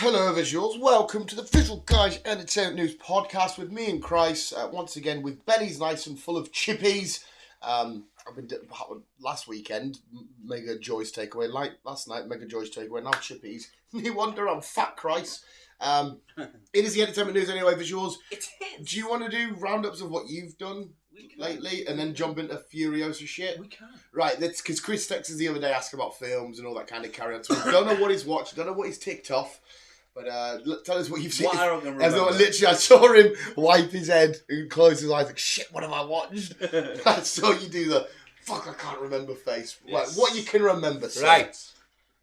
Hello visuals, welcome to the Visual Guyz Entertainment News Podcast with me and Chris, once again with bellies nice and full of chippies. Last weekend, Mega Joy's takeaway, like last night, Mega Joy's takeaway, now chippies. No wonder I'm fat, Chris. It is the entertainment news anyway, visuals. It is. Do you want to do roundups of what you've done lately and then jump into Furiosa shit? We can. Right, that's because Chris texted us the other day asking about films and all that kind of carry on. So we don't know what he's watched, don't know what he's ticked off. But tell us what you've seen. What I don't remember. Literally, I saw him wipe his head and close his eyes like, shit, what have I watched? I saw you do the, fuck, I can't remember face. Yes. Right, what you can remember, sir. Right.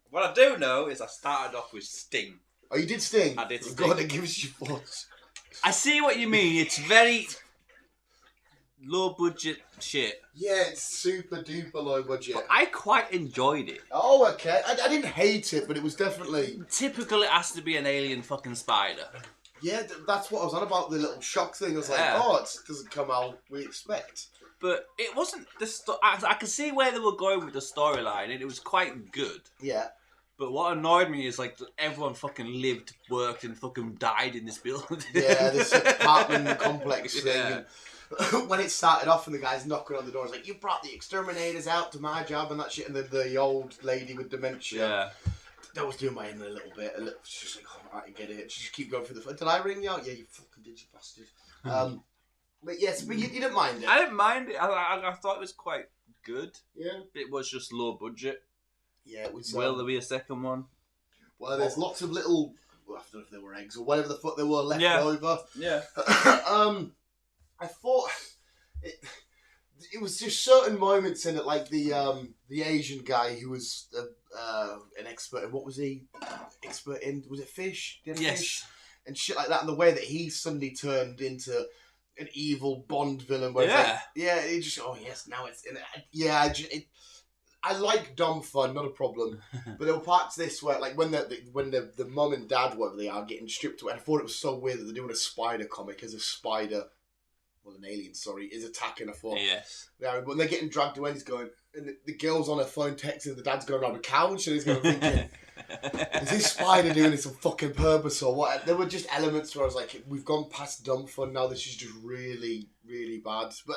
What I do know is I started off with Sting. Oh, you did Sting? I did Sting. Go on and give us your thoughts. I see what you mean. It's very low budget shit. Yeah, it's super duper low budget. But I quite enjoyed it. Oh, okay. I didn't hate it, but it was definitely... Typically, it has to be an alien fucking spider. Yeah, that's what I was on about, the little shock thing. I was like, it doesn't come out we expect. But it wasn't the I can see where they were going with the storyline, and it was quite good. Yeah. But what annoyed me is like everyone fucking lived, worked, and fucking died in this building. Yeah, this apartment complex thing. And when it started off and the guy's knocking on the door, it's like, you brought the exterminators out to my job and that shit, and the old lady with dementia. Yeah. That was doing my head in a little bit. She's like, oh, I get it. She just keep going through the phone. Did I ring you out? Yeah, you fucking did, you bastard. But yes, but you didn't mind it. I didn't mind it. I thought it was quite good. Yeah. It was just low budget. Yeah, it was. Will there be a second one? Well, there's lots of little, I don't know if they were eggs or whatever the fuck they were left over. Yeah. I thought it was just certain moments in it, like the Asian guy who was an expert in, what was he? Expert in, was it fish? Yes. Fish? And shit like that, and the way that he suddenly turned into an evil Bond villain. Where it just, oh yes, now it's, I like dumb fun, not a problem. But there were parts of this where, like, when the mum and dad, whatever they are, getting stripped away, I thought it was so weird that they're doing a spider comic as a spider, well, an alien, sorry, is attacking. I thought, yes. Yeah, but when they're getting dragged away, he's going, and the girl's on her phone texting, the dad's going around the couch, and he's going thinking, is this spider doing this on fucking purpose or what? There were just elements where I was like, we've gone past dumb fun now, this is just really, really bad. But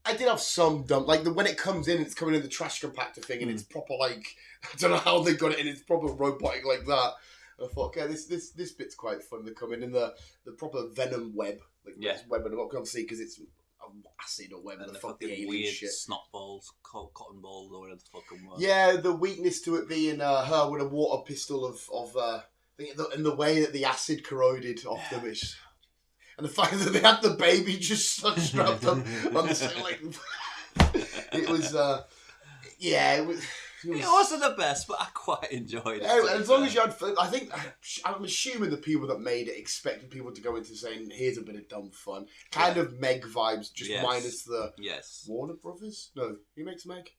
I did have some dumb, like when it comes in, it's coming in the trash compactor thing, and it's proper like, I don't know how they got it in, it's proper robotic like that. And I thought, okay, this bit's quite fun. They come in the proper venom web, like this web, and obviously because it's acid or whatever and the fuck the fucking alien weird shit. Snot balls, cotton balls, or whatever the fucking was. Yeah, the weakness to it being her with a water pistol and the way that the acid corroded off them is. And the fact that they had the baby just strapped up on the side, like, it was, it wasn't the best, but I quite enjoyed it. Yeah, as long as you had fun, I'm assuming the people that made it expected people to go into saying, here's a bit of dumb fun. Kind of Meg vibes, just minus the Warner Brothers? No, who makes Meg?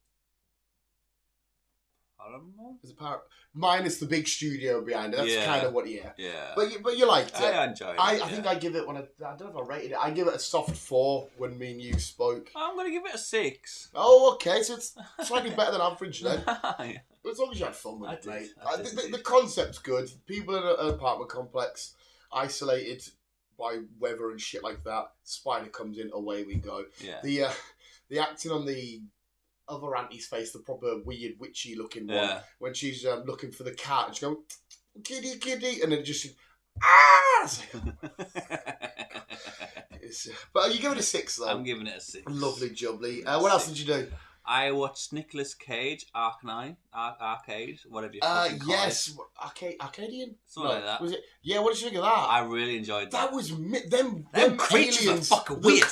Paramount? Is it minus the big studio behind it. That's kind of what, Yeah. But you liked it. I enjoyed it. I think I give it, I don't know if I rated it, I give it a soft 4 when me and you spoke. I'm going to give it a 6. Oh, okay, so it's slightly better than average then. But as long as you had fun with it, mate. The concept's good. People in an apartment complex, isolated by weather and shit like that. Spider comes in, away we go. Yeah. The acting on the other auntie's face, the proper weird witchy looking one, when she's looking for the cat, and she's going, kitty, and then just, but you give it a 6 though. I'm giving it a 6. Lovely jubbly. What else did you do? I watched Nicolas Cage, Arcade, whatever you fucking call it. Arcadian? Something like that. Was it? Yeah, what did you think of that? I really enjoyed that. That was, them creatures aliens are fucking weird.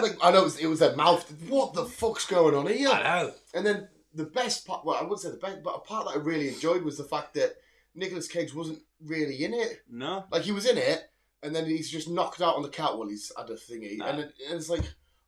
Like, I know it was their mouth. What the fuck's going on here? I know. And then the best part, well, I wouldn't say the best, but a part that I really enjoyed was the fact that Nicolas Cage wasn't really in it. No. Like, he was in it, and then he's just knocked out on the cat while he's had a thingy. No. And it's like,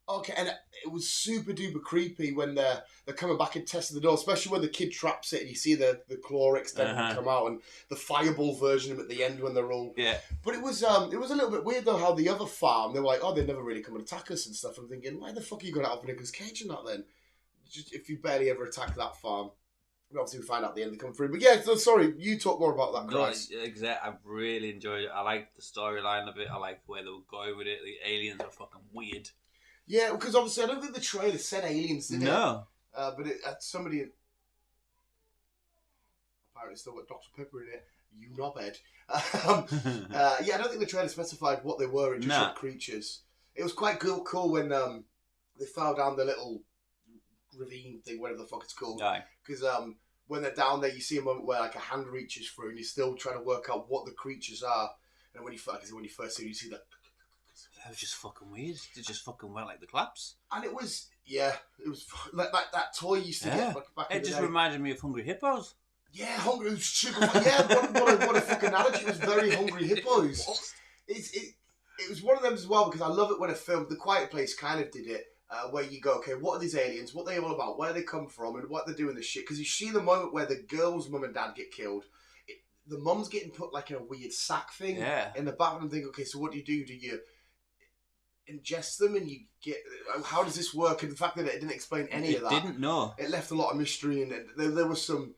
okay, and it was super duper creepy when they're coming back and testing the door, especially when the kid traps it and you see the claw extend and come out, and the fireball version of it at the end when they're all... Yeah. But it was a little bit weird though how the other farm, they were like, oh, they never really come and attack us and stuff. I'm thinking, why the fuck are you going to have Nicolas Cage in that then? Just, if you barely ever attack that farm. obviously we find out at the end they come through. But yeah, so sorry, you talk more about that, Christ. Exactly. I really enjoyed it. I liked the storyline of it. I liked where they were going with it. The aliens are fucking weird. Yeah, because obviously I don't think the trailer said aliens, did it? No. But somebody apparently still got Dr. Pepper in it. You knobhead. Yeah, I don't think the trailer specified what they were. It just said creatures. It was quite cool when they fell down the little ravine thing, whatever the fuck it's called. Because when they're down there, you see a moment where like a hand reaches through, and you're still trying to work out what the creatures are. And when you first see, you see that. That was just fucking weird. It just fucking went like the claps. And it was like that toy you used to get back in the day. It just reminded me of Hungry Hippos. Yeah, Hungry. It was super fun. Yeah, what a fucking analogy. It was very Hungry Hippos. It was one of them as well, because I love it when a film, The Quiet Place kind of did it, where you go, okay, what are these aliens? What are they all about? Where they come from? And what they're doing this shit? Because you see the moment where the girl's mum and dad get killed. The mum's getting put like in a weird sack thing in the bathroom. Think, okay, so what do? Do you ingest them and you get? How does this work? And the fact that it didn't explain any of that. It didn't know. It left a lot of mystery, and there was some,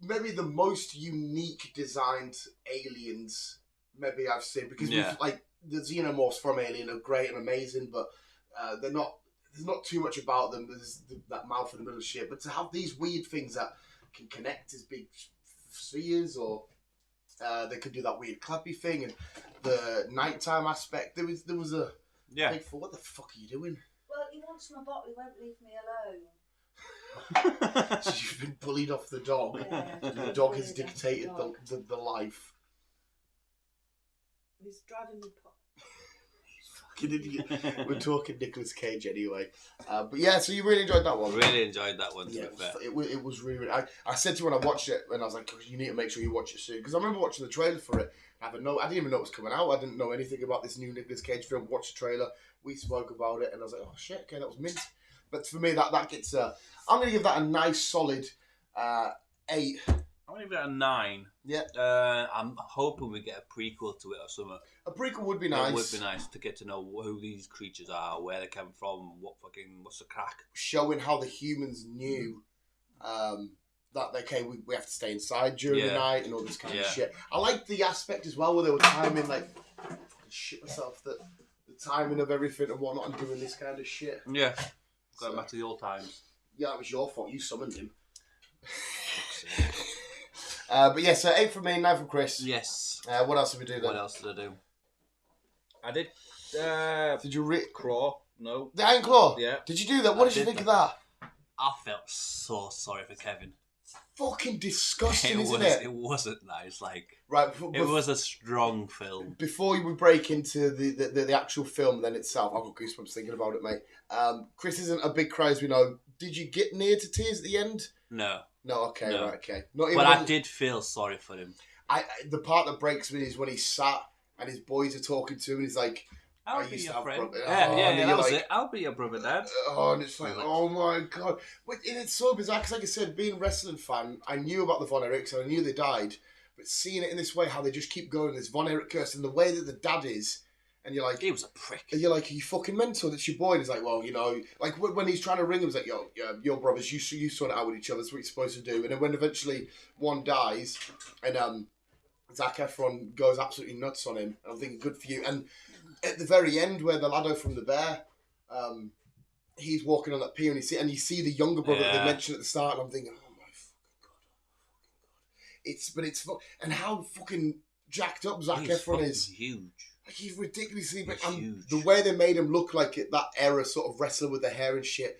maybe the most unique designed aliens maybe I've seen, because we've, like, the xenomorphs from Alien are great and amazing, but they're not. There's not too much about them. There's that mouth in the middle of shit, but to have these weird things that can connect as big spheres, or they could do that weird clappy thing, and the nighttime aspect. There was a big for what the fuck are you doing? Well, he wants my bottle. He won't leave me alone. So you've been bullied off the dog. Yeah, the dog has dictated the life. He's driving me pot. Fucking idiot. We're talking Nicolas Cage anyway. But yeah, so you really enjoyed that one. Really enjoyed that one. Yeah, it was really. I said to you when I watched it, and I was like, you need to make sure you watch it soon, because I remember watching the trailer for it. I didn't even know it was coming out. I didn't know anything about this new Nicolas Cage film. Watched the trailer. We spoke about it, and I was like, oh shit, okay, that was mint. But for me, that gets. I'm going to give that a nice solid 8. I'm going to give it a 9. Yeah. I'm hoping we get a prequel to it or something. A prequel would be nice. It would be nice to get to know who these creatures are, where they come from, what's the crack. Showing how the humans knew that, okay, we have to stay inside during the night and all this kind of shit. I like the aspect as well where they were timing, like, I fucking shit myself, the timing of everything and whatnot, and doing this kind of shit. Yeah. Going back to the old times. Yeah, it was your fault. You summoned him. But yeah, so 8 from me, 9 from Chris. Yes. What else did we do then? What else did I do? I did. Did you read Claw? No. The Iron Claw? Yeah. Did you do that? What did you think of that? I felt so sorry for Kevin. Fucking disgusting, isn't it? It wasn't nice. Like, right, it was a strong film. Before we break into the actual film then itself, I've got goosebumps thinking about it, mate. Chris isn't a big cry, as we know. Did you get near to tears at the end? No. No, okay, no. Right, okay. Not even but I did feel sorry for him. The part that breaks me is when he's sat and his boys are talking to him, and he's like, I'll be your friend. Yeah, that was it. I'll be your brother, Dad. Oh, and it's like, oh my God. But it's so bizarre, because like I said, being a wrestling fan, I knew about the Von Erichs, and I knew they died, but seeing it in this way, how they just keep going, this Von Erich curse, and the way that the dad is, and you're like... He was a prick. And you're like, are you fucking mental? That's your boy. And he's like, well, you know, like when he's trying to ring him, he's like, yo, your brothers, you sort it out with each other, that's what you're supposed to do. And then when eventually one dies, and Zac Efron goes absolutely nuts on him, I'm thinking, good for you. And at the very end, where the laddo from the bear, he's walking on that pier, and you see the younger brother that they mentioned at the start, and I'm thinking, oh my fucking God. It's and how fucking jacked up Zac Efron is. Huge. Like, he's ridiculously big, and the way they made him look like that era sort of wrestler with the hair and shit,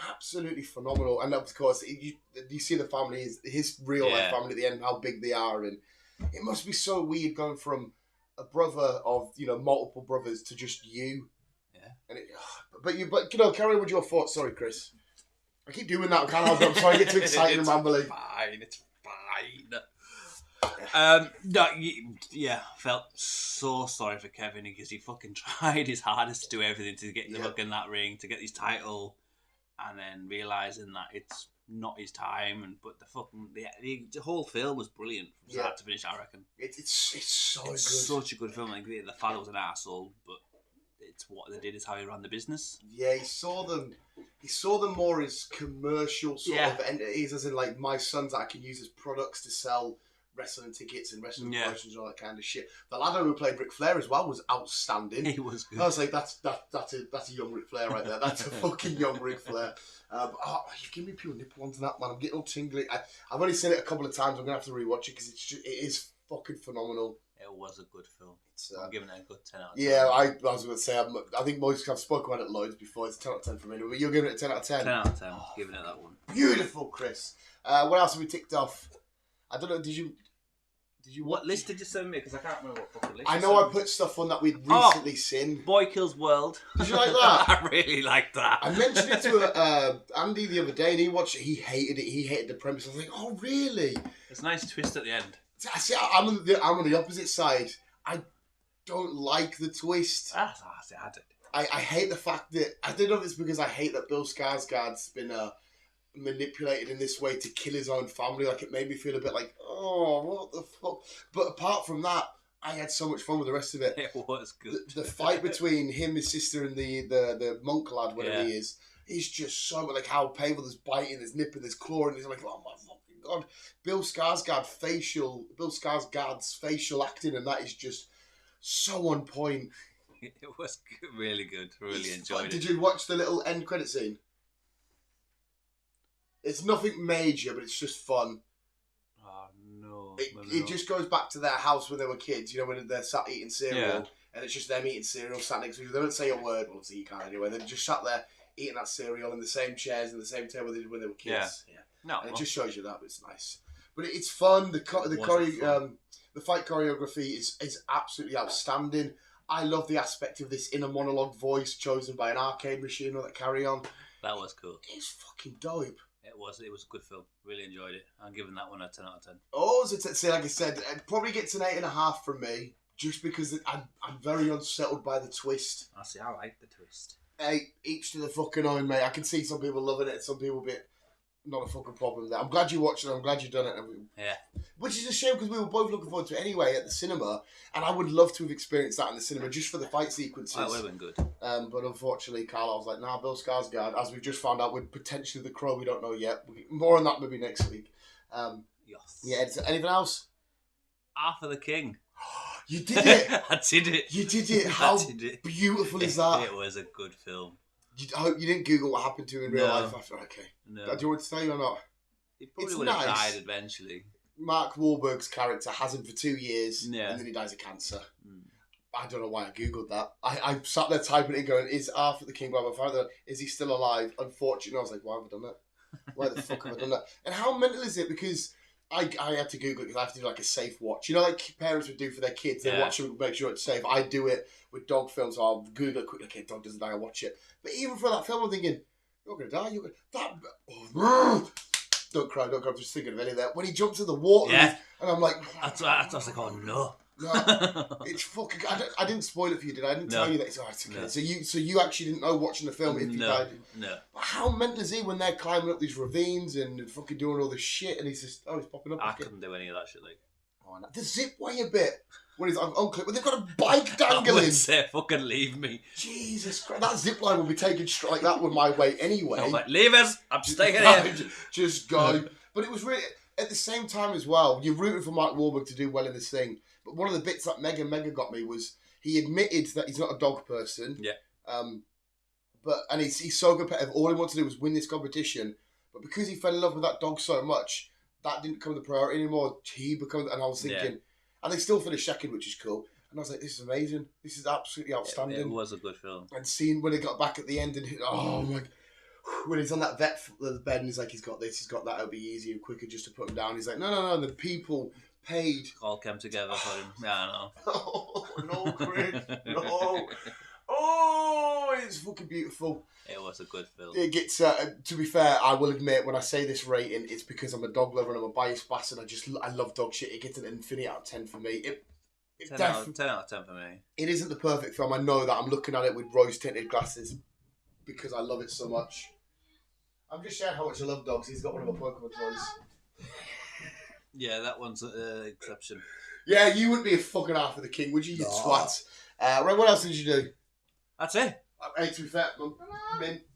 absolutely phenomenal. And of course, you see the family, his real life family at the end, how big they are, and it must be so weird going from a brother of, you know, multiple brothers to just you. Yeah. And but you know, carry on with your thoughts. Sorry, Chris. I keep doing that. I can't help it. I'm sorry, I get too excited and rambling. It's fine. Felt so sorry for Kevin, because he fucking tried his hardest to do everything to get the hook in that ring, to get his title, and then realising that it's not his time. But the whole film was brilliant from start to finish, I reckon. It's so good. Such a good film. Like, the father was an arsehole, but it's what they did is how he ran the business. Yeah, he saw them more as commercial sort of entities, as in like my sons that I can use as products to sell wrestling tickets and wrestling promotions and all that kind of shit. The lad who played Ric Flair as well was outstanding. He was good. I was like, that's a young Ric Flair right there. That's a fucking young Ric Flair. You give me pure nipple onto that, man. I'm getting all tingly. I've only seen it a couple of times. I'm gonna have to rewatch it because it is fucking phenomenal. It was a good film. I'm giving it a good 10 out of 10. Yeah, I was going to say, I think I've spoken about it loads before. It's 10 out of 10 for me. But you're giving it a 10 out of 10? 10 out of 10. Giving it that one. Beautiful, Chris. What else have we ticked off? I don't know, did you... What list did you send me? Because I can't remember what fucking list. I know I put stuff on that we'd recently seen. Boy Kills World. Did you like that? I really liked that. I mentioned it to Andy the other day and he watched it. He hated it. He hated the premise. I was like, oh, really? It's a nice twist at the end. See, I'm on the opposite side. I don't like the twist. I did. I hate the fact that... I don't know if it's because I hate that Bill Skarsgård's been... manipulated in this way to kill his own family. Like, it made me feel a bit like, oh, what the fuck? But apart from that, I had so much fun with the rest of it. It was good. The fight between him, his sister, and the monk lad, whatever he is just so much like how painful. There's biting, there's nipping, there's clawing. He's like, oh my fucking god! Bill Skarsgård's facial acting, and that is just so on point. It was really good. Really enjoyed it. Did you watch the little end credit scene? It's nothing major, but it's just fun. Oh, no. It just goes back to their house when they were kids, you know, when they're sat eating cereal, and it's just them eating cereal, sat next to each other. They don't say a word, well, obviously you can't anyway. They're just sat there eating that cereal in the same chairs and the same table they did when they were kids. Yeah. No, and it just shows you that, but it's nice. But it's fun. The fight choreography is absolutely outstanding. I love the aspect of this inner monologue voice chosen by an arcade machine or that carry on. That was cool. It's fucking dope. It was a good film. Really enjoyed it. I'm giving that one a 10 out of 10. Oh, so like I said, it probably gets an 8.5 from me, just because I'm very unsettled by the twist. I like the twist. Hey, each to the fucking own, mate. I can see some people loving it, some people a bit not a fucking problem there. I'm glad you watched it. I'm glad you've done it. Yeah. Which is a shame because we were both looking forward to it anyway at the cinema, and I would love to have experienced that in the cinema just for the fight sequences. That would have been good. But unfortunately, Carl, I was like, nah, Bill Skarsgård, as we've just found out, with potentially The Crow, we don't know yet. More on that maybe next week. Yes. Yeah, anything else? Arthur the King. You did it! I did it. You did it! How beautiful is that? It was a good film. I hope you didn't Google what happened to him in real life after. Okay. No. Do you want to tell you or not? He probably would have died eventually. Mark Wahlberg's character has him for 2 years, and then he dies of cancer. I don't know why I Googled that. I sat there typing it and going, is Arthur the King by my father? Is he still alive? Unfortunately, I was like, why have I done that? Why the fuck have I done that? And how mental is it? Because I had to Google it because I have to do like a safe watch. You know, like parents would do for their kids. They watch it, make sure it's safe. I do it with dog films. So I'll Google it quickly. Okay, dog doesn't die. I watch it. But even for that film, I'm thinking, you're gonna die. Don't cry. I'm just thinking of any of that. When he jumps in the water, and I'm like, I was like, oh no. No, it's fucking. I didn't spoil it for you, did I? I didn't tell you that. It's alright. Okay. No. So you actually didn't know watching the film if he died. No. But how mental is he when they're climbing up these ravines and fucking doing all this shit, and he's just he's popping up. I couldn't do any of that shit. Like, no. The zip way a bit when he's unclipped, when they've got a bike dangling. I would say, fucking leave me. Jesus Christ, that zip line will be taken straight like that with my weight anyway. I'm like, leave us. I'm staying here. Just go. But it was really at the same time as well. You're rooting for Mark Wahlberg to do well in this thing. But one of the bits that Mega got me was he admitted that he's not a dog person. Yeah. And he's so competitive. All he wanted to do was win this competition. But because he fell in love with that dog so much, that didn't become the priority anymore. He becomes, and I was thinking, and they still finished second, which is cool. And I was like, this is amazing. This is absolutely outstanding. It was a good film. And seeing when he got back at the end and when he's on that vet bed and he's like, he's got this, he's got that. It'll be easier and quicker just to put him down. He's like, no. The people paid. All came together for him. Yeah, I know. Oh, no, Chris. No. Oh, it's fucking beautiful. It was a good film. It gets, to be fair, I will admit, when I say this rating, it's because I'm a dog lover and I'm a biased bastard. I love dog shit. It gets an infinity out of 10 for me. 10 out of 10 for me. It isn't the perfect film. I know that. I'm looking at it with rose-tinted glasses because I love it so much. I'm just sharing how much I love dogs. He's got one of my Pokemon toys. Yeah, that one's an exception. Yeah, you wouldn't be a fucking Arthur the King, would you? You twat. Right, what else did you do? That's it. Hey, to be fair,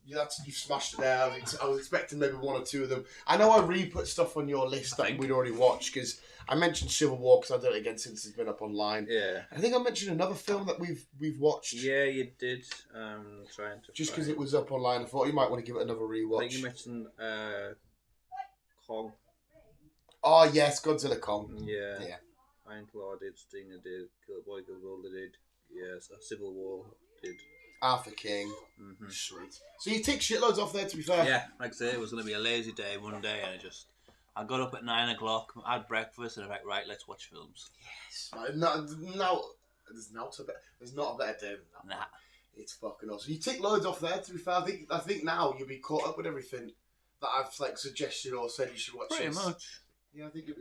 you've smashed it there. I was expecting maybe one or two of them. I know I re-put stuff on your list that we'd already watched because I mentioned Civil War because I did it again since it's been up online. Yeah. I think I mentioned another film that we've watched. Yeah, you did. Trying to just because it was up online, I thought you might want to give it another rewatch. I think you mentioned Kong. Oh yes, Godzilla Kong. Yeah. Yeah. Iron Claw did. Stinger did. Killboy Killboy did. Yes. Civil War did. Arthur King. Mm-hmm. Sweet. So you tick shitloads off there, to be fair. Yeah, like I say, it was going to be a lazy day one day, and I got up at 9 o'clock, had breakfast, and I'm like, right, let's watch films. Yes. There's not a better day than that. Nah. It's fucking awesome. You tick loads off there, to be fair. I think now you'll be caught up with everything that I've suggested or said you should watch. Pretty much. Yeah, I think you'll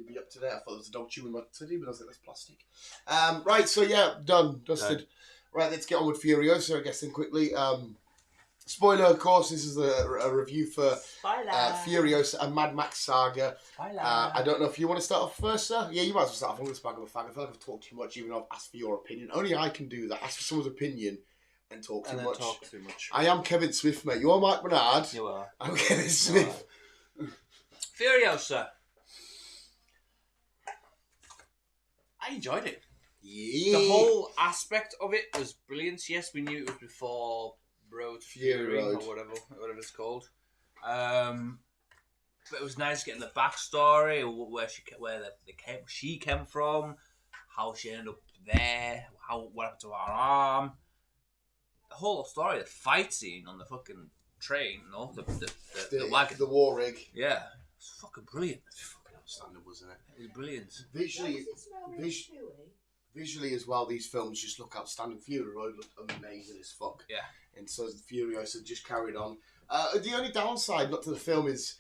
be up to date. I thought there was a dog chewing my teddy, but I was like, that's plastic. Right, so yeah, done, dusted. Done. Right, let's get on with Furiosa, I guess, then quickly. Spoiler, of course, this is a review for Furiosa, a Mad Max saga. I don't know if you want to start off first, sir? Yeah, you might as well start off. I'm going to spag up a fag. I feel like I've talked too much, even though I've asked for your opinion. Only I can do that. Ask for someone's opinion and talk too much. I am Kevin Swift, mate. You're Mark Bernard. You are. I'm Kevin Smith. Furiosa. I enjoyed it. Yeah. The whole aspect of it was brilliant. Yes, we knew it was before Road to Fury or whatever it's called. But it was nice getting the backstory, where she came from, how she ended up there, what happened to her arm. The whole story, the fight scene on the fucking train, the wagon, the war rig. Yeah, it's fucking brilliant. It's fucking outstanding, wasn't it? It was brilliant. Visually as well, these films just look outstanding. Fury Road looked amazing as fuck. Yeah. And so Furiosa just carried on. The only downside, not to the film, is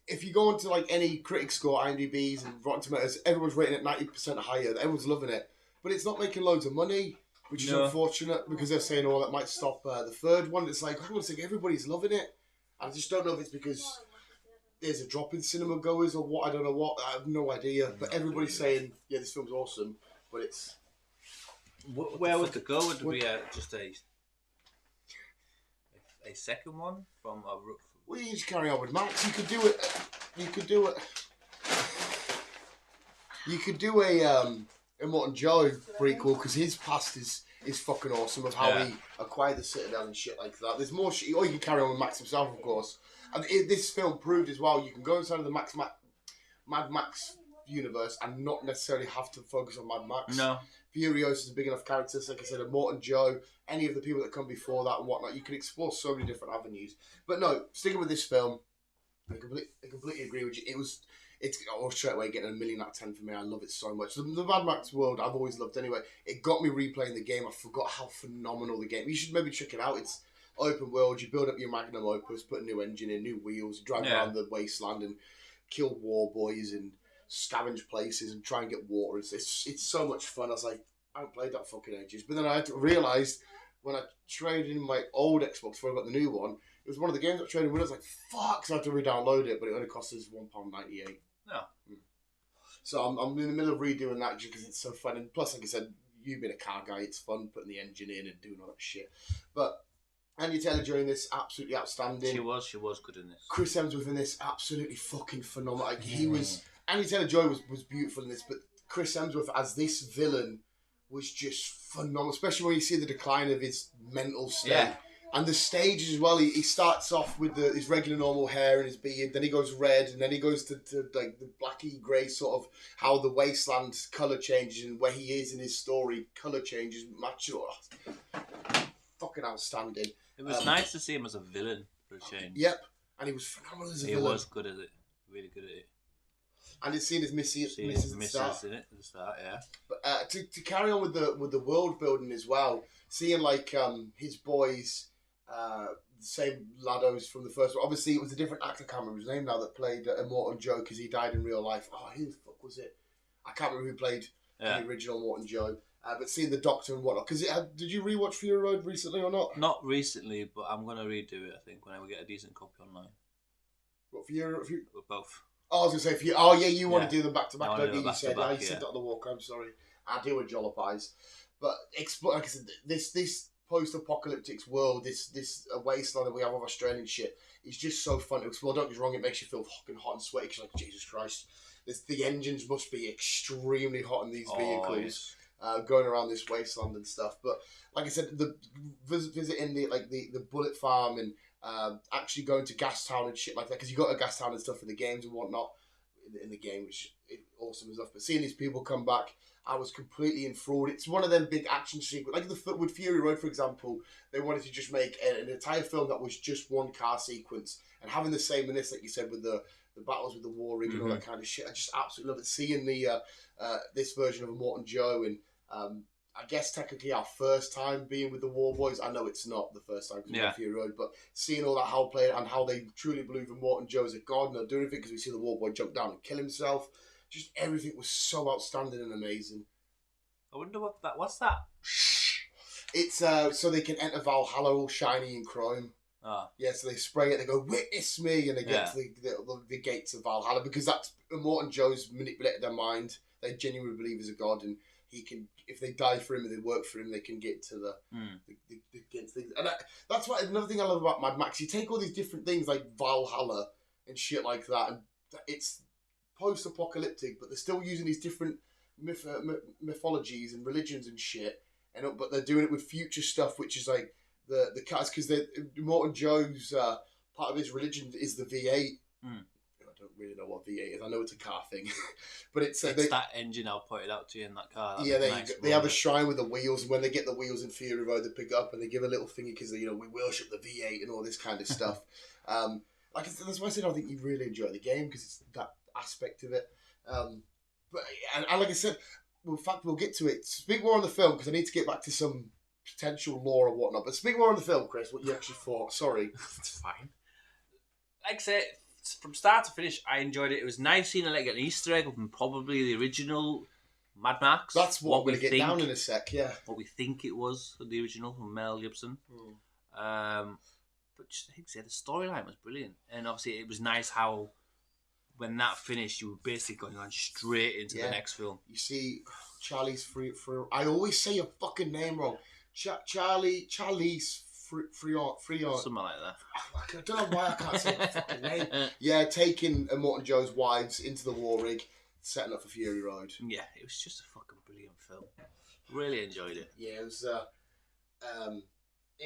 if you go into like any critic score, IMDb's and Rotten Tomatoes, everyone's rating it 90% higher. Everyone's loving it, but it's not making loads of money, which is unfortunate because they're saying, "Oh, that might stop the third one." It's like, hang on a second, everybody's loving it. I just don't know if it's because there's a drop in cinema goers or what. I don't know what. I have no idea. But everybody's saying, "Yeah, this film's awesome," but it's. Where would it go? Would it be just a second one from a? Well, you just carry on with Max. You could do it. You could do a Immortan Joe prequel because his past is fucking awesome of how he acquired the Citadel and shit like that. There's more shit. Or you can carry on with Max himself, of course. And this film proved as well. You can go inside of the Mad Max universe and not necessarily have to focus on Mad Max. No. Furiosa is a big enough character. So like I said, Immortan Joe, any of the people that come before that and whatnot, you can explore so many different avenues. But no, sticking with this film, I completely agree with you. It's straight away getting a 1,000,000 out of 10 for me. I love it so much. The Mad Max world I've always loved anyway. It got me replaying the game. I forgot how phenomenal the game. You should maybe check it out. It's open world. You build up your magnum opus, put a new engine in, new wheels, drive around the wasteland and kill war boys and scavenge places and try and get water. It's so much fun. I was like, I haven't played that fucking ages. But then I had to realise when I traded in my old Xbox before I got the new one, it was one of the games I traded with. I was like, fuck, so I had to re-download it, but it only cost us £1.98. No. So I'm in the middle of redoing that just because it's so fun. And plus, like I said, you being a car guy, it's fun putting the engine in and doing all that shit. But Anya Taylor-Joy in this, absolutely outstanding. She was good in this. Chris Hemsworth in this, absolutely fucking phenomenal. Like, he was... Anya Taylor-Joy was beautiful in this, but Chris Hemsworth as this villain was just phenomenal, especially when you see the decline of his mental state. Yeah. And the stages as well, he starts off with his regular normal hair and his beard, then he goes red, and then he goes to like the blacky grey sort of how the wasteland colour changes and where he is in his story, colour changes, match it all. Fucking outstanding. It was nice to see him as a villain for a change. Yep. And he was phenomenal as a villain. He was good at it. Really good at it. And it's seen as misses in it at the start, yeah. But to carry on with the world building as well, seeing like his boys, the same laddos from the first one. Obviously, it was a different actor. I can't remember his name now that played Immortan Joe because he died in real life. Oh, who the fuck was it? I can't remember who played the original Immortan Joe. But seeing the Doctor and whatnot. Because did you rewatch Fury Road recently or not? Not recently, but I'm gonna redo it. I think when we get a decent copy online. What Fury? Both. Oh, I was gonna say if you. Oh yeah, you want Yeah. to do them back to back, I wanna don't do you? them You said. back-to-back, You said yeah. that on the walk. I'm sorry. I do with Jollop Eyes, but like I said, this post-apocalyptic world, this wasteland that we have of Australian shit, is just so fun to explore. Don't get me wrong, it makes you feel fucking hot and sweaty. Cause like Jesus Christ, the engines must be extremely hot in these vehicles. Yes. Going around this wasteland and stuff. But like I said, the visiting the bullet farm and actually going to Gastown and shit like that, because you go to Gastown and stuff for the games and whatnot in the game, which is awesome stuff. But seeing these people come back, I was completely enthralled. It's one of them big action sequences, like with Fury Road, for example. They wanted to just make an entire film that was just one car sequence, and having the same in this, like you said, with the battles with the war rig and all that kind of shit. I just absolutely love it. Seeing the this version of Immortan Joe and I guess technically our first time being with the War Boys. I know it's not the first time because we're on Fury Road, but seeing all that how played and how they truly believe Immortan Joe is a god and they're doing anything because we see the War Boy jump down and kill himself. Just everything was so outstanding and amazing. I wonder what's that? It's so they can enter Valhalla all shiny and chrome. Oh. Yeah, so they spray it, they go, witness me, and they get to the gates of Valhalla because that's Immortan Joe's manipulated their mind. They genuinely believe he's a god and he can, if they die for him and they work for him, they can get to the things. And that's what another thing I love about Mad Max. You take all these different things like Valhalla and shit like that, and it's post-apocalyptic, but they're still using these different mythologies and religions and shit. And but they're doing it with future stuff, which is like the cars, because Immortan Joe's part of his religion is the V8. I don't really know what V8 is. I know it's a car thing, but it's that engine. I'll point it out to you in that car. That's nice. They have a shrine with the wheels, and when they get the wheels in Fury Road, they pick it up and they give a little thingy because we worship the V8 and all this kind of stuff. Like that's why I said I think you really enjoy the game because it's that aspect of it. But like I said, in fact we'll get to it. Speak more on the film because I need to get back to some potential lore or whatnot. But speak more on the film, Chris. What you actually thought? Sorry, it's fine. Like I said, from start to finish, I enjoyed it. It was nice seeing like an Easter egg from probably the original Mad Max. That's what we're going to get down in a sec, yeah. What we think it was, the original from Mel Gibson. But just, like I said, the storyline was brilliant. And obviously it was nice how when that finished, you were basically going on straight into the next film. You see, Charlie's I always say your fucking name wrong. Charlie's Furiosa. Something like that. I don't know why I can't say the fucking name. Yeah, taking Immortan Joe's wives into the war rig, setting up for Fury Road. Yeah, it was just a fucking brilliant film. Really enjoyed it. Yeah, it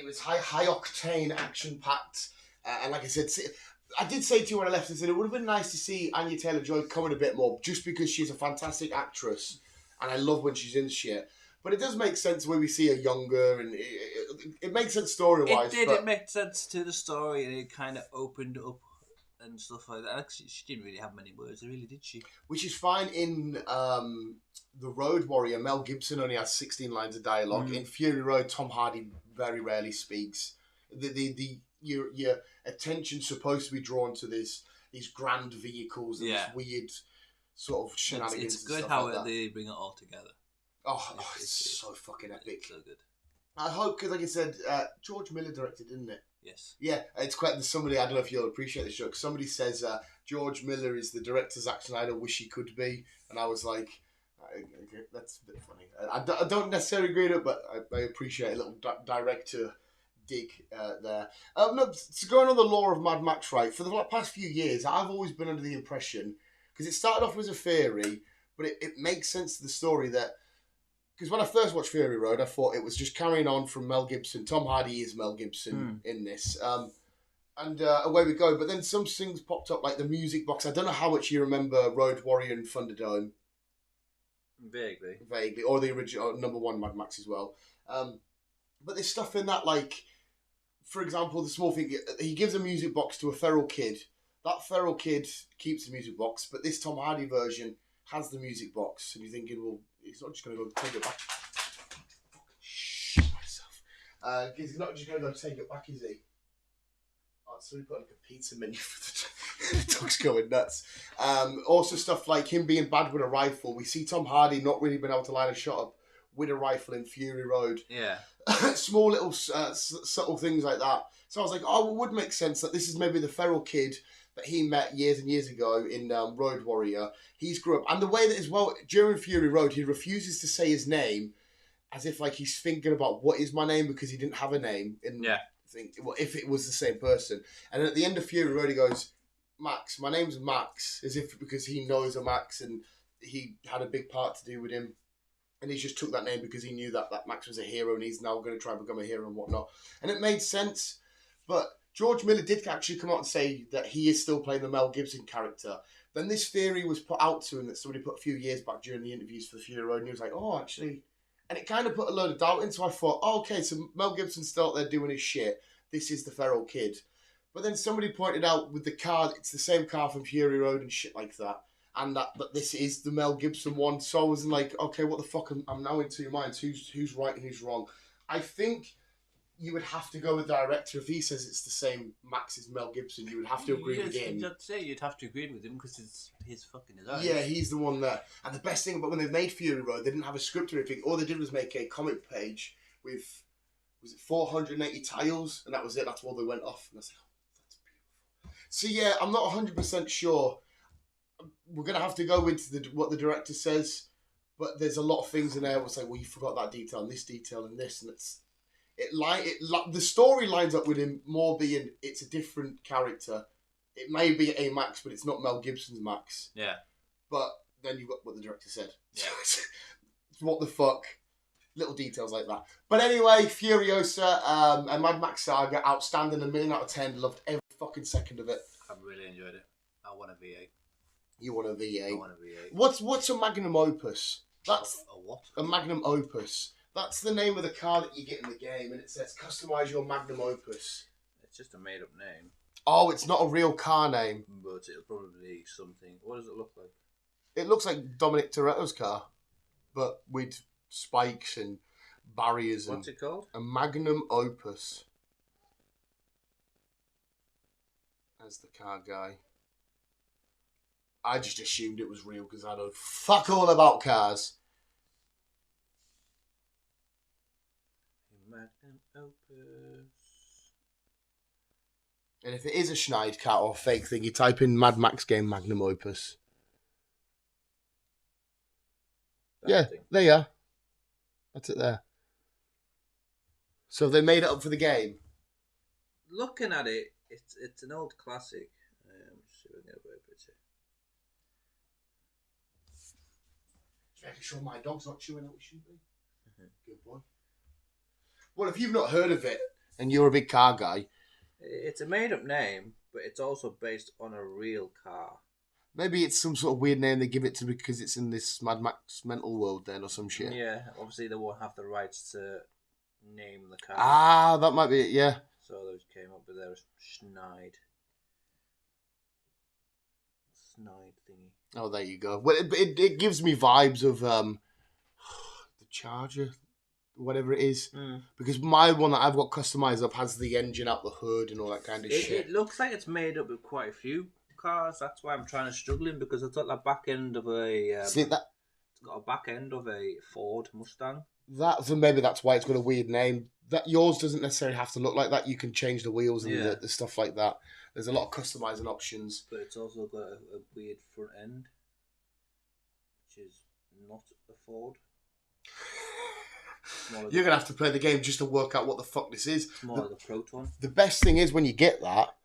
was high octane, action packed, and like I said, I did say to you when I left, I said it would have been nice to see Anya Taylor-Joy come in a bit more, just because she's a fantastic actress, and I love when she's in shit. But it does make sense when we see her younger, and it makes sense story-wise. It made sense to the story, and it kind of opened up and stuff like that. She didn't really have many words, really, did she? Which is fine in The Road Warrior. Mel Gibson only has 16 lines of dialogue. In Fury Road, Tom Hardy very rarely speaks. Your attention's supposed to be drawn to these grand vehicles and this weird sort of shenanigans. It's good and stuff how like that. they bring it all together. It's so fucking epic. It's so good. I hope, because like I said, George Miller directed, didn't it? Yes. Yeah, it's quite somebody. I don't know if you'll appreciate this joke. Somebody says George Miller is the director Zack Snyder wish he could be, and I was like, okay, that's a bit funny. I don't necessarily agree with it, but I appreciate a little director dig there. No, so going on the lore of Mad Max, right? For the past few years, I've always been under the impression, because it started off as a theory, but it makes sense to the story that. Because when I first watched Fury Road, I thought it was just carrying on from Mel Gibson. Tom Hardy is Mel Gibson in this. And away we go. But then some things popped up, like the music box. I don't know how much you remember Road Warrior and Thunderdome. Vaguely. Or the original, number one Mad Max as well. But there's stuff in that, like, for example, the small thing, he gives a music box to a feral kid. That feral kid keeps the music box, but this Tom Hardy version has the music box. And you're thinking, well, he's not just going to go take it back. Shit myself. He's not just going to go take it back, is he? Oh, so we put like a pizza menu for the dog's going nuts. Also stuff like him being bad with a rifle. We see Tom Hardy not really being able to line a shot up with a rifle in Fury Road. Yeah. Small little subtle things like that. So I was like, oh, it would make sense that this is maybe the feral kid that he met years and years ago in Road Warrior. He's grew up. And the way that as well, during Fury Road, he refuses to say his name as if like he's thinking about what is my name because he didn't have a name. If it was the same person. And at the end of Fury Road, he goes, Max, my name's Max, as if because he knows a Max and he had a big part to do with him. And he just took that name because he knew that Max was a hero and he's now going to try and become a hero and whatnot. And it made sense. But George Miller did actually come out and say that he is still playing the Mel Gibson character. Then this theory was put out to him that somebody put a few years back during the interviews for the Fury Road. And he was like, oh, actually... And it kind of put a load of doubt into. I thought, oh, okay, so Mel Gibson's still out there doing his shit. This is the feral kid. But then somebody pointed out with the car, it's the same car from Fury Road and shit like that. And that this is the Mel Gibson one. So I was like, okay, what the fuck? I'm now in two minds. Who's right and who's wrong? I think you would have to go with the director. If he says it's the same Max as Mel Gibson, you would have to agree with him. I'd say you'd have to agree with him because it's his fucking design. Yeah, he's the one there. And the best thing about when they made Fury Road, they didn't have a script or anything. All they did was make a comic page with, was it 480 tiles? And that was it. That's all they went off. And I was like, oh, that's beautiful. So yeah, I'm not 100% sure. We're going to have to go into what the director says. But there's a lot of things in there. We'll say, well, you forgot that detail and this detail and this. And the story lines up with him more being it's a different character. It may be a Max, but it's not Mel Gibson's Max. Yeah. But then you've got what the director said. Yeah. What the fuck? Little details like that. But anyway, Furiosa, a Mad Max saga, outstanding, 1 million out of 10. Loved every fucking second of it. I really enjoyed it. I want a V8. You want a V8? I want a V8. What's a magnum opus? That's a what? A magnum opus. That's the name of the car that you get in the game, and it says customize your magnum opus. It's just a made up name. Oh, it's not a real car name. But it'll probably be something. What does it look like? It looks like Dominic Toretto's car, but with spikes and barriers. What's it called? A magnum opus. As the car guy. I just assumed it was real because I know fuck all about cars. Magnum opus. And if it is a Schneid cat or a fake thing, you type in Mad Max game Magnum Opus. There you are. That's it there. So they made it up for the game. Looking at it, it's an old classic. See if I can get a better picture. Just making sure my dog's not chewing out what should be. Good boy. Well, if you've not heard of it and you're a big car guy, it's a made-up name, but it's also based on a real car. Maybe it's some sort of weird name they give it to because it's in this Mad Max mental world then or some shit. Yeah, obviously they won't have the rights to name the car. Ah, that might be it, yeah. So they came up with their Schneid thingy. Oh, there you go. Well, it gives me vibes of the Charger, whatever it is. Because my one that I've got customized up has the engine out the hood and all that kind of shit. It looks like it's made up of quite a few cars. That's why I'm trying to struggling because it's got the back end of a. See that? It's got a back end of a Ford Mustang. So maybe that's why it's got a weird name. That yours doesn't necessarily have to look like that. You can change the wheels and the stuff like that. There's a lot of customizing options. But it's also got a weird front end, which is not a Ford. You're going to have to play the game just to work out what the fuck this is. It's more like a Proton. The best thing is when you get that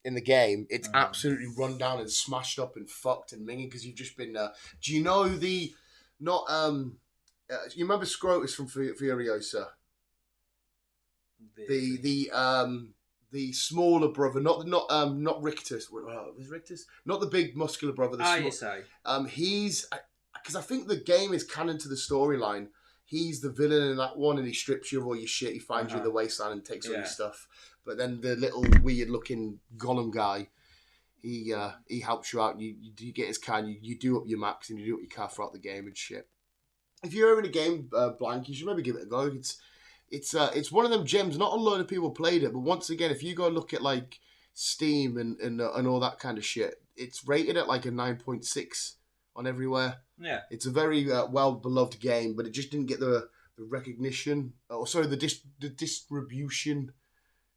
in the game, it's absolutely run down and smashed up and fucked and minging because you've just been... do you know the... Not... you remember Scrotus from Furiosa? The smaller brother, not Rictus. Was Rictus? Not the big muscular brother. You say? He's... Because I think the game is canon to the storyline. He's the villain in that one, and he strips you of all your shit. He finds you in the wasteland and takes all your stuff. But then the little weird-looking Gollum guy, he helps you out. You get his car, and you do up your max, and you do up your car throughout the game and shit. If you're ever in a game blank, you should maybe give it a go. It's one of them gems. Not a load of people played it, but once again, if you go look at like Steam and all that kind of shit, it's rated at like a 9.6 on everywhere. Yeah. It's a very well-beloved game, but it just didn't get the recognition, the distribution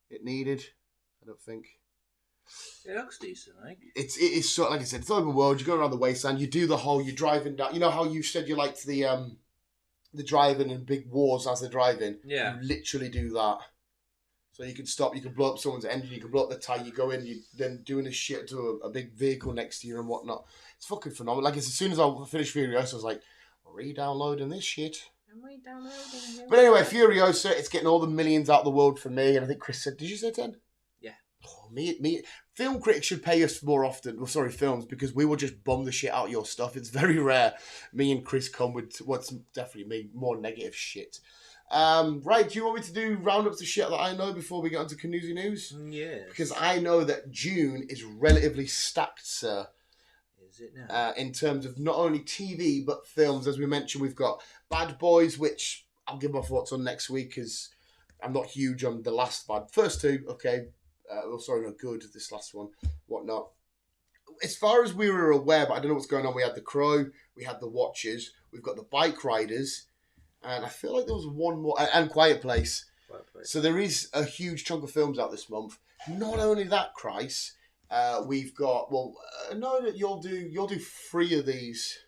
it needed, I don't think. It looks decent, I think. It is sort of, like I said, it's open world. You go around the wasteland. You do the whole. You're driving down. You know how you said you liked the driving and big wars as they're driving. Yeah. You literally do that. So you can stop. You can blow up someone's engine. You can blow up the tire. You go in. You then doing this shit to a big vehicle next to you and whatnot. It's fucking phenomenal. Like as soon as I finished Furiosa, I was like, re-downloading this shit. But anyway, Furiosa, it's getting all the millions out of the world for me. And I think Chris said, did you say 10? Yeah. Oh, me. Film critics should pay us more often. Well, sorry, films, because we will just bomb the shit out of your stuff. It's very rare. Me and Chris come with what's definitely me more negative shit. Right, do you want me to do roundups of shit that I know before we get onto Canoozy News? Yes. Because I know that June is relatively stacked, sir. Is it now? In terms of not only TV, but films. As we mentioned, we've got Bad Boys, which I'll give my thoughts on next week, because I'm not huge on the last bad. First two, okay. Not good, this last one, whatnot. As far as we were aware, but I don't know what's going on, we had The Crow, we had The Watchers, we've got The Bike Riders, and I feel like there was one more, and Quiet Place. So there is a huge chunk of films out this month. Not only that, Christ, we've got, you'll do 3 of these.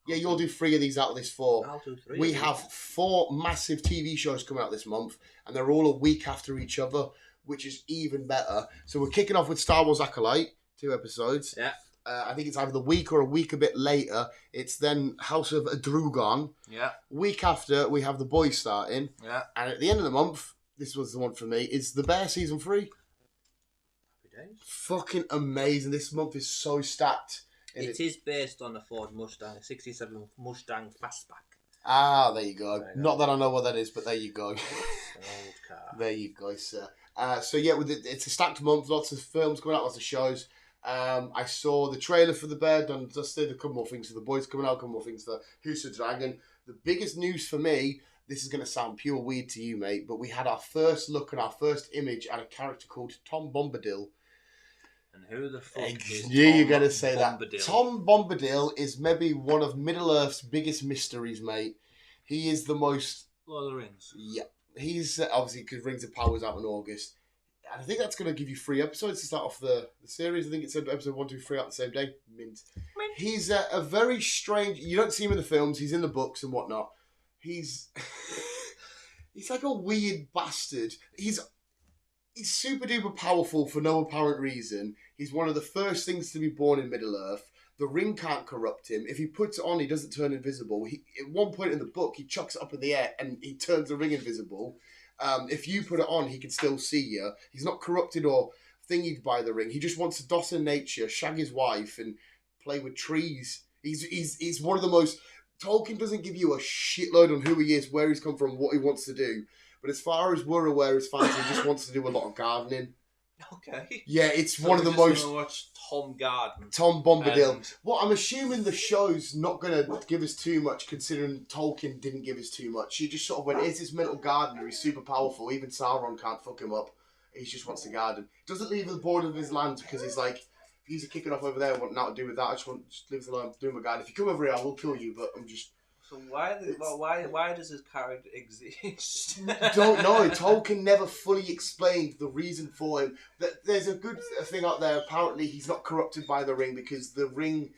Yeah, you'll do 3 of these out of this 4. I'll do 3. We have 4 massive TV shows coming out this month, and they're all a week after each other, which is even better. So we're kicking off with Star Wars Acolyte, 2 episodes. Yeah. I think it's either the week or a week a bit later. It's then House of Drugon. Yeah. Week after, we have The Boys starting. Yeah. And at the end of the month, this was the one for me, is The Bear Season 3. Happy days. Fucking amazing. This month is so stacked. It is based on a Ford Mustang, a 67 Mustang Fastback. Ah, there you go. Not that I know what that is, but there you go. It's an old car. There you go, sir. So yeah, it's a stacked month. Lots of films coming out, lots of shows. I saw the trailer for The Bear Done Dusted. A couple more things for The Boys coming out. A couple more things for Who's the Dragon. The biggest news for me, this is going to sound pure weird to you, mate, but we had our first look and our first image at a character called Tom Bombadil. And who the fuck is you're going to say Bombadil? That. Tom Bombadil is maybe one of Middle-earth's biggest mysteries, mate. He is the most... Lord of the Rings. Yeah. He's obviously, because Rings of Power's out in August. And I think that's going to give you 3 episodes to start off the series. I think it said episode 1, 2, 3 out the same day. Mint. He's a very strange... You don't see him in the films. He's in the books and whatnot. He's... he's like a weird bastard. He's super duper powerful for no apparent reason. He's one of the first things to be born in Middle-earth. The ring can't corrupt him. If he puts it on, he doesn't turn invisible. At one point in the book, he chucks it up in the air and he turns the ring invisible. If you put it on, he can still see you. He's not corrupted or thingied by the ring. He just wants to doss in nature, shag his wife, and play with trees. He's one of the most... Tolkien doesn't give you a shitload on who he is, where he's come from, what he wants to do. But as far as we're aware as fans, he just wants to do a lot of gardening. Okay. Yeah, it's So one of the most... watch Tom Garden. Tom Bombadil. Well, I'm assuming the show's not going to give us too much, considering Tolkien didn't give us too much. He just sort of went, here's this mental gardener, he's super powerful, even Sauron can't fuck him up. He just wants to garden. Doesn't leave the border of his land, because he's like, if he's kicking off over there, I want nothing to do with that, I just leave it alone, do my garden. If you come over here, I will kill you, but I'm just... So why does his character exist? Don't know. Tolkien never fully explained the reason for him. There's a good thing out there. Apparently, he's not corrupted by the ring, because the ring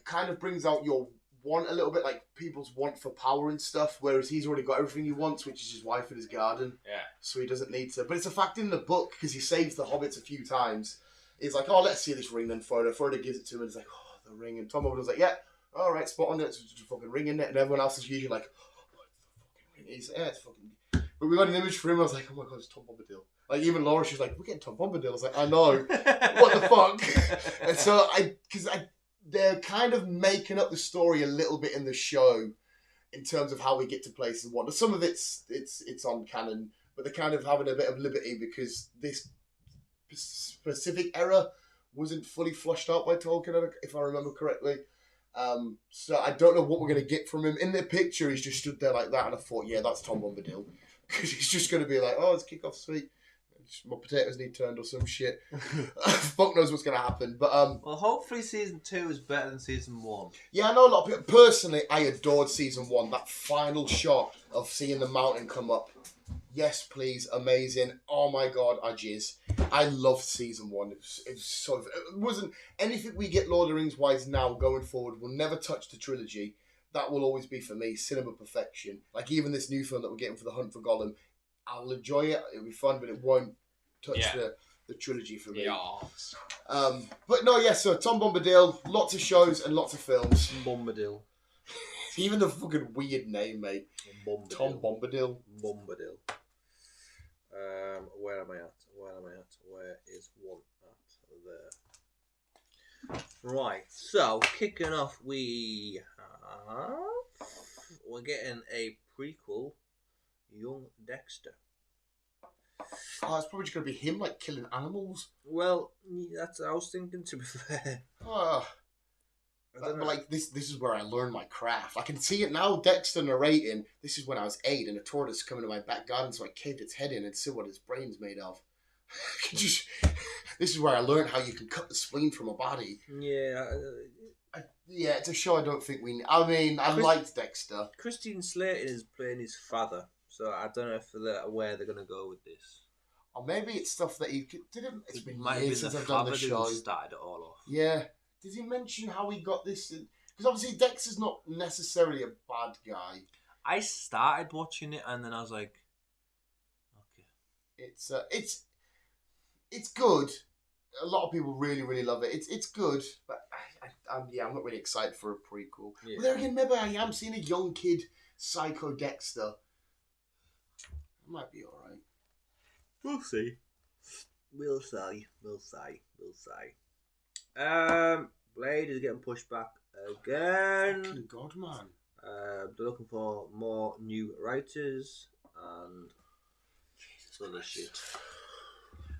kind of brings out your want a little bit, like people's want for power and stuff, whereas he's already got everything he wants, which is his wife and his garden. Yeah. So he doesn't need to. But it's a fact in the book, because he saves the hobbits a few times. He's like, oh, let's see this ring then, Frodo. Frodo gives it to him, and he's like, oh, the ring. And Tom Bombadil's like, yeah. All right, spot on. It's just a fucking ring in it, and everyone else is usually like, oh, what the fucking ring is? Yeah, it's fucking. But we got an image for him. I was like, oh my god, it's Tom Bombadil. Like even Laura, she's like, we're getting Tom Bombadil. I was like, I know. What the fuck? And so they're kind of making up the story a little bit in the show, in terms of how we get to places and whatnot. Some of it's on canon, but they're kind of having a bit of liberty, because this specific era wasn't fully flushed out by Tolkien, if I remember correctly. So I don't know what we're going to get from him. In the picture, he's just stood there like that, and I thought, yeah, that's Tom Bombadil. Because he's just going to be like, oh, it's kick off sweet. my potatoes need turned or some shit. Fuck knows what's gonna happen. But Well, hopefully season 2 is better than season 1. yeah, I know a lot of people. Personally, I adored season 1. That final shot of seeing the mountain come up. Yes, please, amazing. Oh my god, I jizz. I loved season 1. It was so. It wasn't anything we get Lord of the Rings wise now going forward. Will never touch the trilogy. That will always be for me cinema perfection. Like even this new film that we're getting for The Hunt for Gollum, I'll enjoy it. It'll be fun, but it won't touch the trilogy for me. Yes. But no, yes. So Tom Bombadil, lots of shows and lots of films. Bombadil. Even the fucking weird name, mate. Bombadil. Tom Bombadil. Bombadil. Where am I at? Where is one at? There. Right. So kicking off, we're getting a prequel, Young Dexter. Oh, it's probably just gonna be him like killing animals. Well, that's what I was thinking. To be fair, Oh, but like this is where I learned my craft. I can see it now. Dexter narrating. This is when I was 8, and a tortoise coming to my back garden, so I caved its head in and see what its brain's made of. This is where I learned how you can cut the spleen from a body. yeah. Yeah, it's a show I don't think we. I mean, I liked Dexter. Christian Slater is playing his father, so I don't know if they're where they're gonna go with this. Or maybe it's stuff that he didn't. It's been Might have years been since the I've done father the show. who started it all off. Yeah. Did he mention how he got this? Because obviously Dexter's not necessarily a bad guy. I started watching it and then I was like, okay. It's good. A lot of people really, really love it. It's good, but I'm not really excited for a prequel. Yeah. But there again, maybe I am seeing a young kid, Psycho Dexter. It might be all right. We'll see. We'll see. Blade is getting pushed back again. Fucking God, man. They're looking for more new writers and other shit.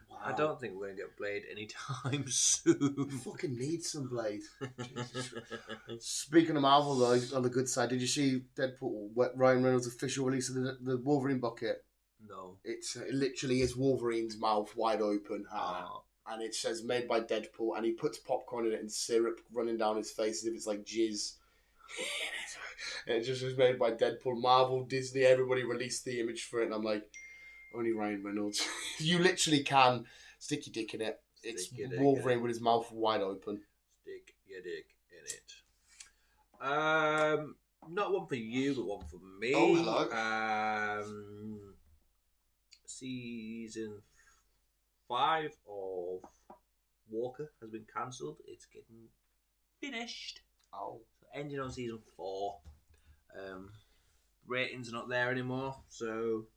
Wow. I don't think we're gonna get Blade anytime soon. We fucking need some Blade. Jesus. Speaking of Marvel, though, on the good side, did you see Deadpool, Ryan Reynolds' official release of the Wolverine bucket? No. It literally is Wolverine's mouth wide open. Oh. And it says made by Deadpool, and he puts popcorn in it and syrup running down his face as if it's like jizz. And it just was made by Deadpool. Marvel, Disney, everybody released the image for it, and I'm like, only Ryan Reynolds. You literally can stick your dick in it. It's Wolverine with his mouth wide open. Stick your dick in it. Not one for you, but one for me. Oh, hello. Season 5 of Walker has been cancelled. It's getting finished. Oh. So ending on season 4. Ratings are not there anymore, so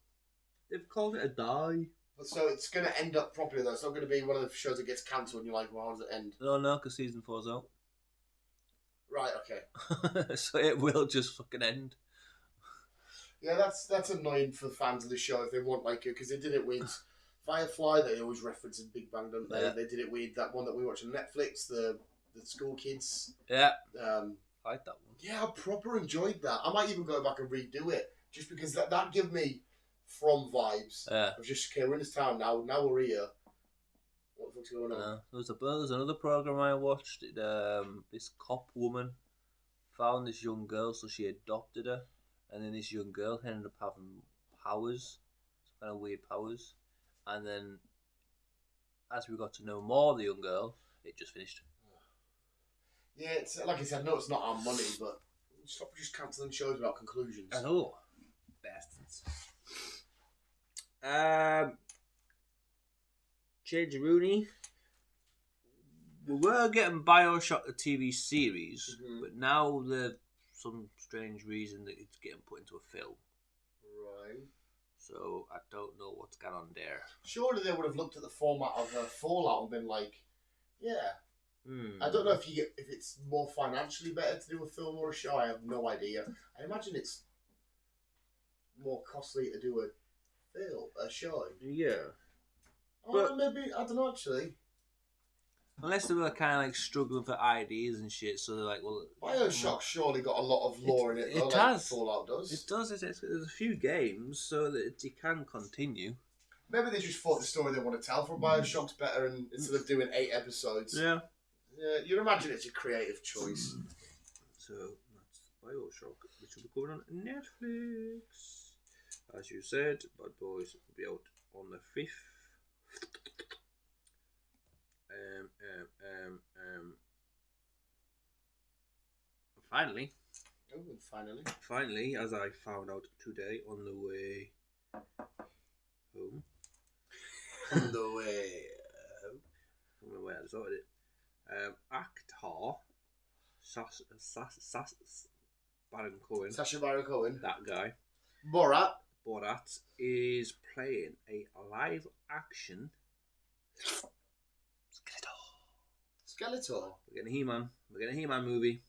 they've called it a die. So it's going to end up properly, though. It's not going to be one of the shows that gets cancelled and you're like, well, how does it end? No, because season 4's out. Right, okay. So it will just fucking end. Yeah, that's annoying for fans of the show if they want like it, because they did it with Firefly. They always reference in Big Bang, don't they? Yeah. They did it with that one that we watch on Netflix, the school kids. Yeah. I like that one. Yeah, I proper enjoyed that. I might even go back and redo it just because that gave me From vibes. Yeah. Of just okay, we're in this town now. Now we're here. What the fuck's going on? There's another program I watched. This cop woman found this young girl, so she adopted her, and then this young girl ended up having powers, some kind of weird powers, and then as we got to know more of the young girl, it just finished. Yeah, it's like I said. No, it's not our money, but stop just cancelling shows without conclusions. I know, bastards. Change Rooney. We were getting Bioshock the TV series, but now there's some strange reason that it's getting put into a film. Right. So I don't know what's going on there. Surely they would have looked at the format of Fallout and been like, yeah. I don't know if it's more financially better to do a film or a show. I have no idea. I imagine it's more costly to do a show. Yeah. But maybe I don't know actually. Unless they were kind of like struggling for ideas and shit, so they're like, well, Bioshock surely got a lot of lore in it. It like has. Fallout does. It does. There's a few games, so that it can continue. Maybe they just thought the story they want to tell for Bioshock's better, and instead of doing 8 episodes. Yeah. Yeah, you'd imagine it's a creative choice. So that's Bioshock, which will be coming on Netflix. As you said, Bad Boys will be out on the 5th. Finally, Oh, and finally, as I found out today on the way home, on the way. from the way I sorted it, actor Baron Cohen, Sacha Baron Cohen. that guy, Borat. is playing a live action Skeletor. We're getting a He-Man movie.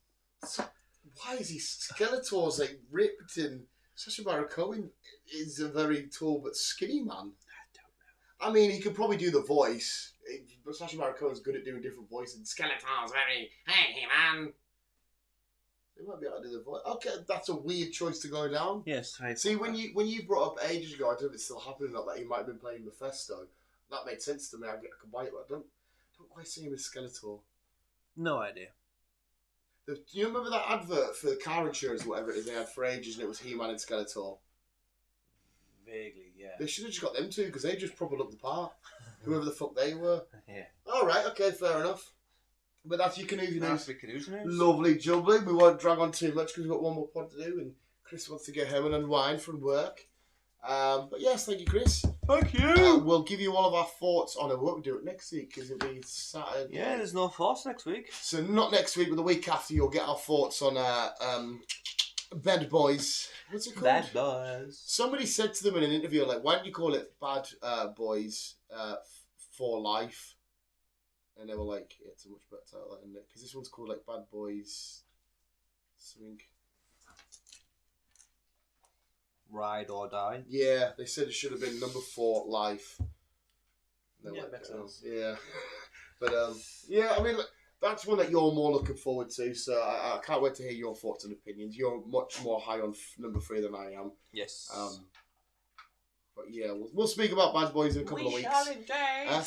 Why is he Skeletor's like ripped and Sacha Baron Cohen is a very tall but skinny man? I don't know. I mean, he could probably do the voice, but Sacha Baron Cohen's good at doing different voices. And Skeletor's very, hey man. He might be able to do the voice. Okay, that's a weird choice to go down. Yes. See, when you brought up ages ago, I don't know if it's still happening or not, that he might have been playing Mephisto. That made sense to me. I could buy it, but I don't quite see him as Skeletor. No idea. Do you remember that advert for the car insurance or whatever it is they had for ages, and it was He-Man and Skeletor? Vaguely, yeah. They should have just got them two, because they just probably looked the part. Whoever the fuck they were. Yeah. Alright, okay, fair enough. But that's your Canoozy news. Canoozy news. Lovely jubbly. We won't drag on too much because we've got one more pod to do, and Chris wants to get home and unwind from work. But yes, thank you, Chris. Thank you. We'll give you all of our thoughts on it. We won't do it next week because it'll be Saturday. Yeah, there's no force next week. So not next week, but the week after, you'll get our thoughts on Bad Boys. What's it called? Bad Boys. Somebody said to them in an interview, like, why don't you call it Bad Boys for Life? And they were like, yeah, it's a much better title, isn't it? Because this one's called, like, Bad Boys something. Ride or Die. Yeah, they said it should have been number 4, Life. Yeah, makes sense. Yeah. But, yeah, I mean, look, that's one that you're more looking forward to, so I can't wait to hear your thoughts and opinions. You're much more high on number 3 than I am. Yes. But yeah, we'll speak about Bad Boys in a couple of weeks.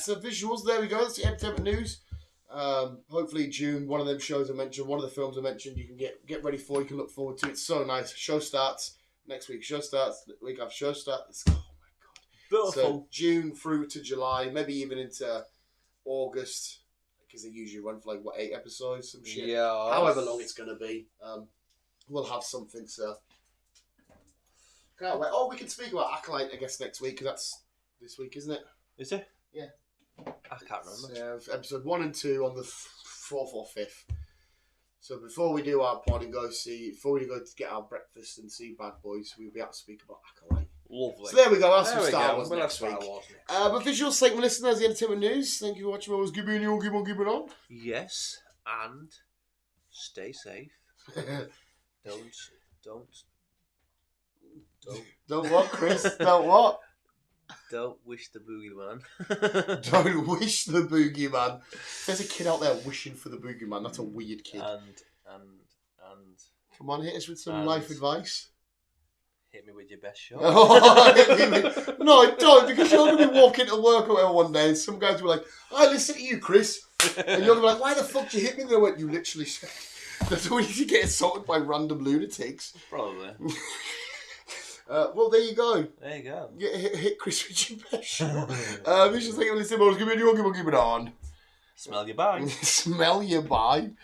So visuals, there we go. That's the entertainment news. Hopefully June, one of them shows I mentioned, one of the films I mentioned, you can get ready for, you can look forward to. It's so nice. Show starts next week. Show starts the week after show starts. Oh my god! Beautiful. So June through to July, maybe even into August, because they usually run for like 8 episodes, some shit. Yeah. However long it's gonna be, we'll have something. So can't wait. Oh, we can speak about Acolyte, I guess, next week, because that's this week, isn't it? Is it? Yeah. I can't remember. Yeah, episode 1 and 2 on the 4th or 5th. So before we do our pod and go to get our breakfast and see Bad Boys, we'll be able to speak about Acolyte. Lovely. So there we go. That's There some we Star go. Wars Well, next that's week. Star Wars next But visual segment listeners, the entertainment news. Thank you for watching. I was giving you, keep on. Yes, and stay safe. Don't Don't what, Chris? Don't what? Don't wish the boogeyman. Don't wish the boogeyman. There's a kid out there wishing for the boogeyman. That's a weird kid. And Come on, hit us with some and- life advice. hit me with your best shot. No, don't, because you're going to be walking to work or whatever one day, and some guys will be like, I listen to you, Chris. And you're going to be like, why the fuck did you hit me? And they went, you literally said. That's when you get assaulted by random lunatics. Probably. Well, there you go. There you go. Hit Chris with your best shot. This is like, listen, I was giving you, keep on. Smell your bag. Smell your bag.